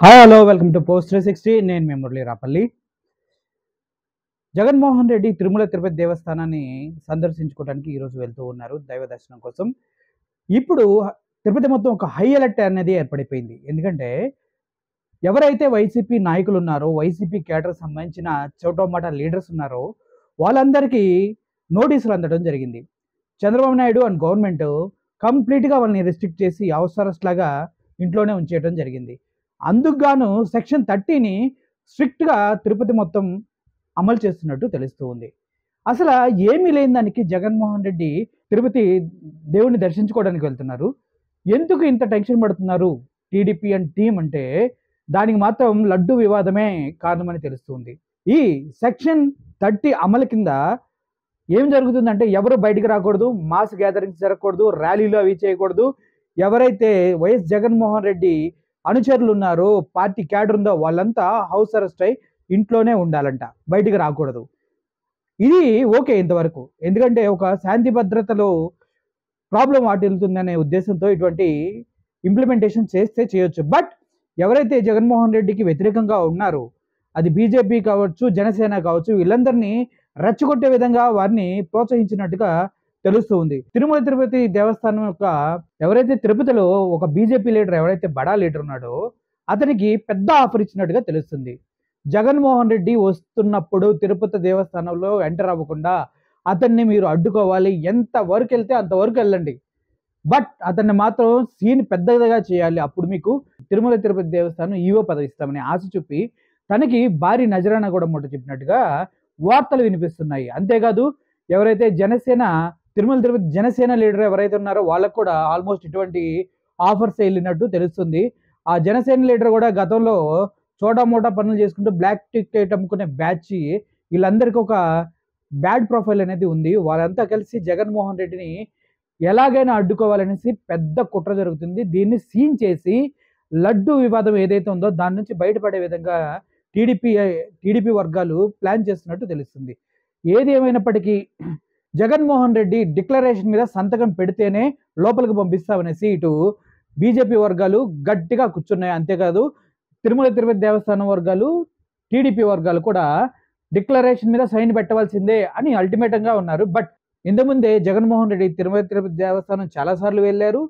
Hi hello welcome to post 360. నేను మీ మురళీ రాపల్లి. జగన్మోహన్ రెడ్డి తిరుమల తిరుపతి దేవస్థానాన్ని సందర్శించుకోవడానికి ఈరోజు వెళ్తూ ఉన్నారు దైవ దర్శనం కోసం. ఇప్పుడు తిరుపతి మొత్తం ఒక హై అలర్ట్ అనేది ఏర్పడిపోయింది. ఎందుకంటే ఎవరైతే వైసీపీ నాయకులు ఉన్నారో, వైసీపీ కేడర్ సంబంధించిన చోటోమాట లీడర్స్ ఉన్నారో వాళ్ళందరికీ నోటీసులు అందడం జరిగింది. చంద్రబాబు నాయుడు అండ్ గవర్నమెంట్ కంప్లీట్గా వాళ్ళని రెస్ట్రిక్ట్ చేసి అవసరస్ లాగా ఇంట్లోనే ఉంచేయడం జరిగింది. అందుకు గాను సెక్షన్ 30ని స్ట్రిక్ట్గా తిరుపతి మొత్తం అమలు చేస్తున్నట్టు తెలుస్తూ ఉంది. అసలు ఏమీ లేని దానికి జగన్మోహన్ రెడ్డి తిరుపతి దేవుడిని దర్శించుకోవడానికి వెళ్తున్నారు. ఎందుకు ఇంత టెన్షన్ పడుతున్నారు టీడీపీ అండ్ టీం అంటే దానికి మాత్రం లడ్డు వివాదమే కారణమని తెలుస్తుంది. ఈ సెక్షన్ 30 అమలు కింద ఏం జరుగుతుందంటే ఎవరు బయటికి రాకూడదు, మాస్ గ్యాదరింగ్స్ జరగకూడదు, ర్యాలీలు అవి చేయకూడదు. ఎవరైతే వైఎస్ జగన్మోహన్ రెడ్డి అనుచరులు ఉన్నారో, పార్టీ క్యాడర్ ఉందో వాళ్ళంతా హౌస్ అరెస్ట్ అయి ఇంట్లోనే ఉండాలంట, బయటికి రాకూడదు. ఇది ఓకే ఇంతవరకు. ఎందుకంటే ఒక శాంతి భద్రతలో ప్రాబ్లం వాటిల్లుతుందనే ఉద్దేశంతో ఇటువంటి ఇంప్లిమెంటేషన్ చేస్తే చేయొచ్చు. బట్ ఎవరైతే జగన్మోహన్ రెడ్డికి వ్యతిరేకంగా ఉన్నారో, అది బీజేపీ కావచ్చు, జనసేన కావచ్చు, వీళ్ళందరినీ రెచ్చగొట్టే విధంగా వారిని ప్రోత్సహించినట్టుగా తెలుస్తూ ఉంది. తిరుమల తిరుపతి దేవస్థానం యొక్క ఎవరైతే తిరుపతిలో ఒక బీజేపీ లీడర్ ఎవరైతే బడా లీడర్ ఉన్నాడో అతనికి పెద్ద ఆఫర్ ఇచ్చినట్టుగా తెలుస్తుంది. జగన్మోహన్ రెడ్డి వస్తున్నప్పుడు తిరుపతి దేవస్థానంలో ఎంటర్ అవ్వకుండా అతన్ని మీరు అడ్డుకోవాలి. ఎంత వరకు వెళ్తే అంతవరకు వెళ్ళండి, బట్ అతన్ని మాత్రం సీన్ పెద్దగా చేయాలి. అప్పుడు మీకు తిరుమల తిరుపతి దేవస్థానం ఈవో పదవి ఇస్తామని ఆశ చూపి తనకి భారీ నజరానా కూడా మొట్ట చెప్పినట్టుగా వార్తలు వినిపిస్తున్నాయి. అంతేకాదు ఎవరైతే జనసేన తిరుమల తిరుపతి జనసేన లీడర్ ఎవరైతే ఉన్నారో వాళ్ళకు కూడా ఆల్మోస్ట్ ఇటువంటి ఆఫర్స్ వెళ్ళినట్టు తెలుస్తుంది. ఆ జనసేన లీడర్ కూడా గతంలో చోటా మోటా పనులు చేసుకుంటూ బ్లాక్ టికెట్ అమ్ముకునే బ్యాచ్, వీళ్ళందరికీ ఒక బ్యాడ్ ప్రొఫైల్ అనేది ఉంది. వాళ్ళంతా కలిసి జగన్మోహన్ రెడ్డిని ఎలాగైనా అడ్డుకోవాలనేసి పెద్ద కుట్ర జరుగుతుంది. దీన్ని సీన్ చేసి లడ్డు వివాదం ఏదైతే ఉందో దాని నుంచి బయటపడే విధంగా టీడీపీ వర్గాలు ప్లాన్ చేస్తున్నట్టు తెలుస్తుంది. ఏది ఏమైనప్పటికీ జగన్మోహన్ రెడ్డి డిక్లరేషన్ మీద సంతకం పెడితేనే లోపలికి పంపిస్తామనేసి ఇటు బీజేపీ వర్గాలు గట్టిగా కూర్చున్నాయి. అంతేకాదు తిరుమల తిరుపతి దేవస్థానం వర్గాలు, టీడీపీ వర్గాలు కూడా డిక్లరేషన్ మీద సైన్ పెట్టవలసిందే అని అల్టిమేటంగా ఉన్నారు. బట్ ఇంతకుముందే జగన్మోహన్ రెడ్డి తిరుమల తిరుపతి దేవస్థానం చాలాసార్లు వెళ్ళారు,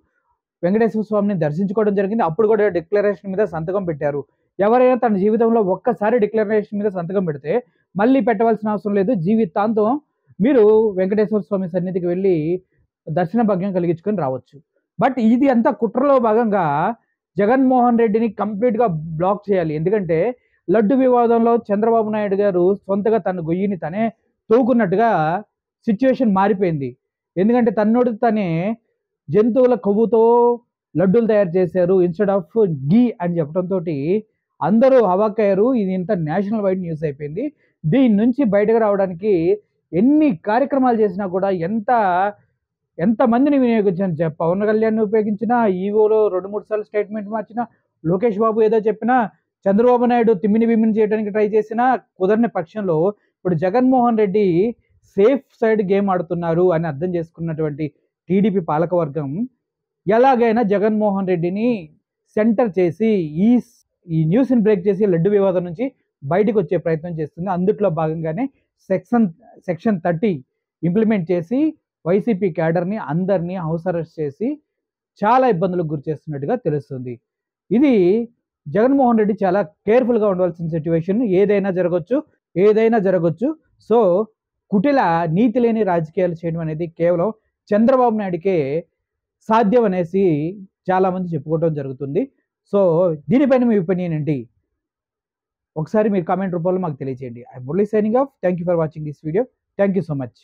వెంకటేశ్వర స్వామిని దర్శించుకోవడం జరిగింది. అప్పుడు కూడా డిక్లరేషన్ మీద సంతకం పెట్టారు. ఎవరైనా తన జీవితంలో ఒక్కసారి డిక్లరేషన్ మీద సంతకం పెడితే మళ్ళీ పెట్టవలసిన అవసరం లేదు. జీవితాంతం మీరు వెంకటేశ్వర స్వామి సన్నిధికి వెళ్ళి దర్శన భాగ్యం కలిగించుకొని రావచ్చు. బట్ ఇది అంతా కుట్రలో భాగంగా జగన్మోహన్ రెడ్డిని కంప్లీట్గా బ్లాక్ చేయాలి. ఎందుకంటే లడ్డు వివాదంలో చంద్రబాబు నాయుడు గారు సొంతగా తన గొయ్యిని తనే తోకున్నట్టుగా సిచ్యువేషన్ మారిపోయింది. ఎందుకంటే తన్నోడు తనే జంతువుల కొవ్వుతో లడ్డూలు తయారు చేశారు ఇన్స్టెడ్ ఆఫ్ గీ అని చెప్పడంతో అందరూ అవాక్కయ్యారు. ఇది ఇంత నేషనల్ వైడ్ న్యూస్ అయిపోయింది. దీని నుంచి బయటకు రావడానికి ఎన్ని కార్యక్రమాలు చేసినా కూడా ఎంతమందిని వినియోగించిన, పవన్ కళ్యాణ్ ఉపయోగించిన, ఈవోలో 2-3 సార్లు స్టేట్మెంట్ మార్చిన, లోకేష్ బాబు ఏదో చెప్పినా, చంద్రబాబు నాయుడు తిమ్మిని బిమ్మిని చేయడానికి ట్రై చేసినా కుదరని పక్షంలో ఇప్పుడు Jaganmohan Reddy safe side game ఆడుతున్నారు అని అర్థం చేసుకున్నటువంటి టీడీపీ పాలకవర్గం ఎలాగైనా జగన్మోహన్ రెడ్డిని సెంటర్ చేసి ఈ న్యూస్ని బ్రేక్ చేసి లడ్డు వివాదం నుంచి బయటకు వచ్చే ప్రయత్నం చేస్తుంది. అందుట్లో భాగంగానే సెక్షన్ 30 ఇంప్లిమెంట్ చేసి వైసీపీ క్యాడర్ని అందరినీ హౌస్ అరెస్ట్ చేసి చాలా ఇబ్బందులకు గురి చేస్తున్నట్టుగా తెలుస్తుంది. ఇది జగన్మోహన్ రెడ్డి చాలా కేర్ఫుల్గా ఉండవలసిన సిచ్యువేషన్. ఏదైనా జరగవచ్చు. సో కుటిల నీతి లేని రాజకీయాలు చేయడం అనేది కేవలం చంద్రబాబు నాయుడికే సాధ్యం అనేసి చాలామంది చెప్పుకోవడం జరుగుతుంది. సో దీనిపైన మీ ఒపీనియన్ ఏంటి? ఒకసారి మీరు కామెంట్ రూపంలో మాకు తెలియజేయండి. I Murali signing off. Thank you for watching this video. Thank you so much.